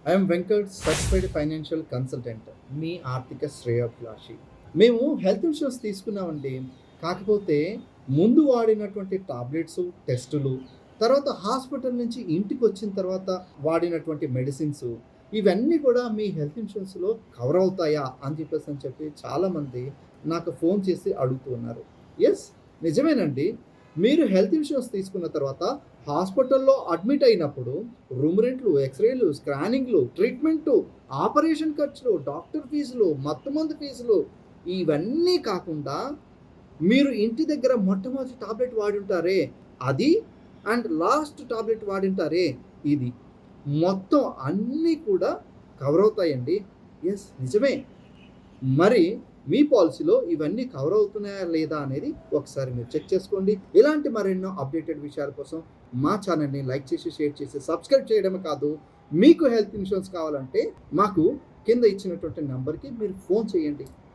I'm Venkat, certified financial consultant, మీ ఆర్థిక శ్రేయోభిలాషి. మేము హెల్త్ ఇన్సూరెన్స్ తీసుకున్నామండి. కాకపోతే ముందు వాడినటువంటి టాబ్లెట్స్, టెస్టులు, తర్వాత హాస్పిటల్ నుంచి ఇంటికొచ్చిన తర్వాత వాడినటువంటి మెడిసిన్స్, ఇవన్నీ కూడా మీ హెల్త్ ఇన్సూరెన్స్‌లో కవర్ అవుతాయా అని చెప్పి చాలామంది నాకు ఫోన్ చేసి అడుగుతూ ఉన్నారు. యెస్, నిజమేనండి. మీరు హెల్త్ ఇన్సూరెన్స్ తీసుకున్న తర్వాత హాస్పిటల్‌లో అడ్మిట్ అయినప్పుడు రూమ్ రెంట్‌లు, ఎక్స్‌రేలు, స్కానింగ్‌లు, ట్రీట్మెంటు, ఆపరేషన్ ఖర్చులు, డాక్టర్ ఫీజులు, మత్తుమందు ఫీజులు, ఇవన్నీ కాకుండా మీరు ఇంటి దగ్గర మొట్టమొదటి టాబ్లెట్ వాడుంటారే అది, అండ్ లాస్ట్ టాబ్లెట్ వాడుంటారే ఇది. మొత్తం అన్నీ కూడా కవర్ అవుతాయండి. యెస్, నిజమే. మరి మీ పాలిసీలో ఇవన్నీ కవర్ అవుతున్నాయా లేదా అనేది ఒకసారి మీరు చెక్ చేసుకోండి. ఇలాంటి మరెన్నో అప్డేటెడ్ విషయాల కోసం మా ఛానల్‌ని లైక్ చేసి, షేర్ చేసి, సబ్స్క్రైబ్ చేయడమే కాదు, మీకు హెల్త్ ఇన్సూరెన్స్ కావాలంటే మాకు కింద ఇచ్చినటువంటి నంబర్‌కి మీరు ఫోన్ చేయండి.